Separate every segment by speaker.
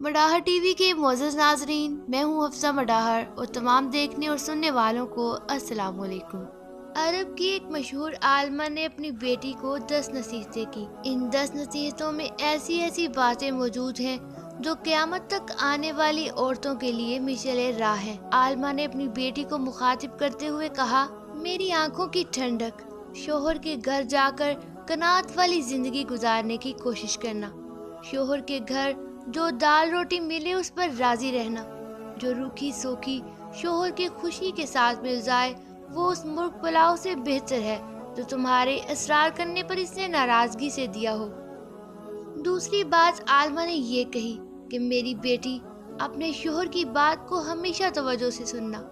Speaker 1: مڈاہر T V کے معزز ناظرین، میں ہوں حفصہ مڈاہر اور تمام دیکھنے اور سننے والوں کو السلام علیکم۔ عرب کی ایک مشہور عالمہ نے اپنی بیٹی کو 10 نصیحتیں کی۔ ان 10 نصیحتوں میں ایسی باتیں موجود ہیں جو قیامت تک آنے والی عورتوں کے لیے مشعل راہ ہیں۔ عالمہ نے اپنی بیٹی کو مخاطب کرتے ہوئے کہا، میری آنکھوں کی ٹھنڈک، شوہر کے گھر جا کر قناعت والی زندگی گزارنے کی کوشش کرنا۔ شوہر کے گھر جو دال روٹی ملے اس پر راضی رہنا۔ جو روکھی سوکھی شوہر کی خوشی کے ساتھ مل جائے وہ اس مرغ پلاؤ سے بہتر ہے جو تمہارے اصرار کرنے پر اس نے ناراضگی سے دیا ہو۔ دوسری بات عالمہ نے یہ کہی کہ میری بیٹی، اپنے شوہر کی بات کو ہمیشہ توجہ سے سننا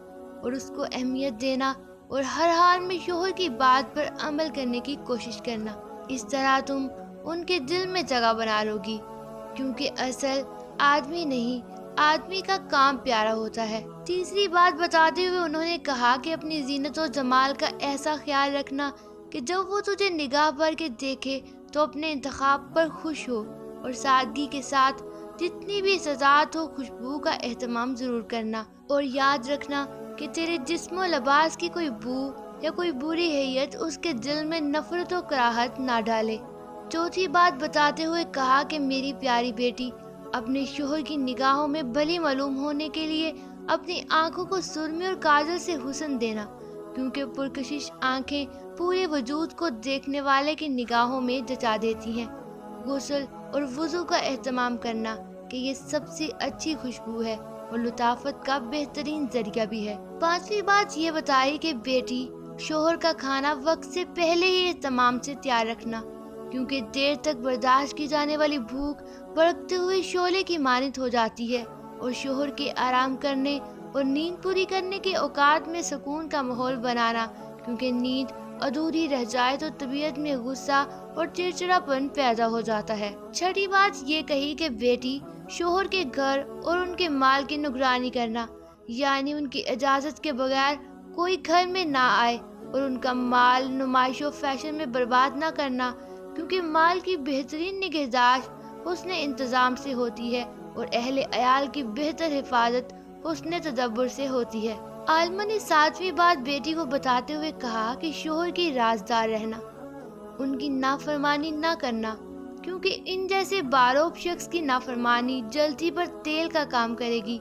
Speaker 1: اور اس کو اہمیت دینا اور ہر حال میں شوہر کی بات پر عمل کرنے کی کوشش کرنا۔ اس طرح تم ان کے دل میں جگہ بنا لو گی، کیونکہ اصل آدمی نہیں، آدمی کا کام پیارا ہوتا ہے۔ تیسری بات بتاتے ہوئے انہوں نے کہا کہ اپنی زینت و جمال کا ایسا خیال رکھنا کہ جب وہ تجھے نگاہ بھر کے دیکھے تو اپنے انتخاب پر خوش ہو، اور سادگی کے ساتھ جتنی بھی استطاعت ہو خوشبو کا اہتمام ضرور کرنا، اور یاد رکھنا کہ تیرے جسم و لباس کی کوئی بو یا کوئی بری حیت اس کے دل میں نفرت و کراہت نہ ڈالے۔ چوتھی بات بتاتے ہوئے کہا کہ میری پیاری بیٹی، اپنے شوہر کی نگاہوں میں بھلی معلوم ہونے کے لیے اپنی آنکھوں کو سرمے اور کاجل سے حسن دینا، کیونکہ پرکشش آنکھیں پورے وجود کو دیکھنے والے کی نگاہوں میں جچا دیتی ہیں۔ غسل اور وضو کا اہتمام کرنا کہ یہ سب سے اچھی خوشبو ہے اور لطافت کا بہترین ذریعہ بھی ہے۔ پانچویں بات یہ بتائی کہ بیٹی، شوہر کا کھانا وقت سے پہلے ہی اہتمام سے تیار رکھنا، کیونکہ دیر تک برداشت کی جانے والی بھوک بڑکتے ہوئے شعلے کی مانند ہو جاتی ہے، اور شوہر کے آرام کرنے اور نیند پوری کرنے کے اوقات میں سکون کا ماحول بنانا، کیونکہ نیند ادھوری رہ جائے تو طبیعت میں غصہ اور چڑچڑاپن پیدا ہو جاتا ہے۔ چھٹی بات یہ کہی کہ بیٹی، شوہر کے گھر اور ان کے مال کی نگرانی کرنا، یعنی ان کی اجازت کے بغیر کوئی گھر میں نہ آئے، اور ان کا مال نمائش و فیشن میں برباد نہ کرنا، کیونکہ مال کی بہترین نگہداشت حسن انتظام سے ہوتی ہے اور اہل عیال کی بہتر حفاظت حسن تدبر سے ہوتی ہے۔ عالمہ نے ساتویں بات بیٹی کو بتاتے ہوئے کہا کہ شوہر کی رازدار رہنا، ان کی نافرمانی نہ کرنا، کیونکہ ان جیسے باروب شخص کی نافرمانی جلتی پر تیل کا کام کرے گی،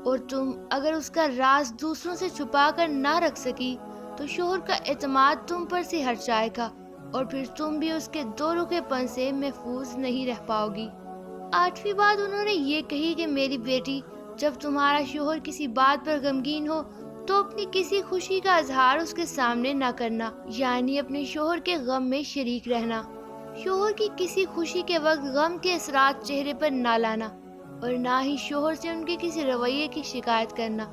Speaker 1: اور تم اگر اس کا راز دوسروں سے چھپا کر نہ رکھ سکی تو شوہر کا اعتماد تم پر سے ہٹ جائے گا، اور پھر تم بھی اس کے دو رخے پن سے محفوظ نہیں رہ پاؤ گی۔ آٹھویں بات انہوں نے یہ کہی کہ میری بیٹی، جب تمہارا شوہر کسی بات پر غمگین ہو تو اپنی کسی خوشی کا اظہار اس کے سامنے نہ کرنا، یعنی اپنے شوہر کے غم میں شریک رہنا۔ شوہر کی کسی خوشی کے وقت غم کے اثرات چہرے پر نہ لانا، اور نہ ہی شوہر سے ان کے کسی رویے کی شکایت کرنا۔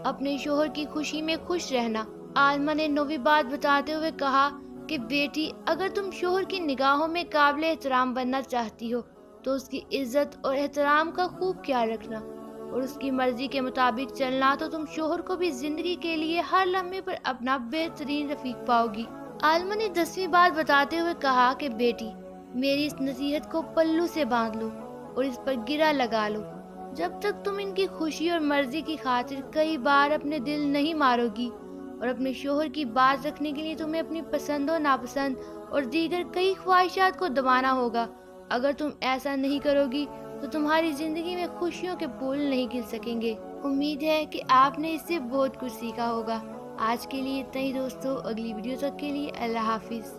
Speaker 1: اپنے شوہر کی خوشی میں خوش رہنا۔ عالمہ نے 9ویں بات بتاتے ہوئے کہا کہ بیٹی، اگر تم شوہر کی نگاہوں میں قابل احترام بننا چاہتی ہو تو اس کی عزت اور احترام کا خوب خیال رکھنا، اور اس کی مرضی کے مطابق چلنا، تو تم شوہر کو بھی زندگی کے لیے ہر لمحے پر اپنا بہترین رفیق پاؤ گی۔ عالمہ نے 10ویں بات بتاتے ہوئے کہا کہ بیٹی، میری اس نصیحت کو پلو سے باندھ لو اور اس پر گرہ لگا لو۔ جب تک تم ان کی خوشی اور مرضی کی خاطر کئی بار اپنے دل نہیں مارو گی، اور اپنے شوہر کی بات رکھنے کے لیے تمہیں اپنی پسند و ناپسند اور دیگر کئی خواہشات کو دبانا ہوگا، اگر تم ایسا نہیں کرو گی تو تمہاری زندگی میں خوشیوں کے پھول نہیں کھل سکیں گے۔ امید ہے کہ آپ نے اس سے بہت کچھ سیکھا ہوگا۔ آج کے لیے اتنا ہی دوستو، اگلی ویڈیو تک کے لیے اللہ حافظ۔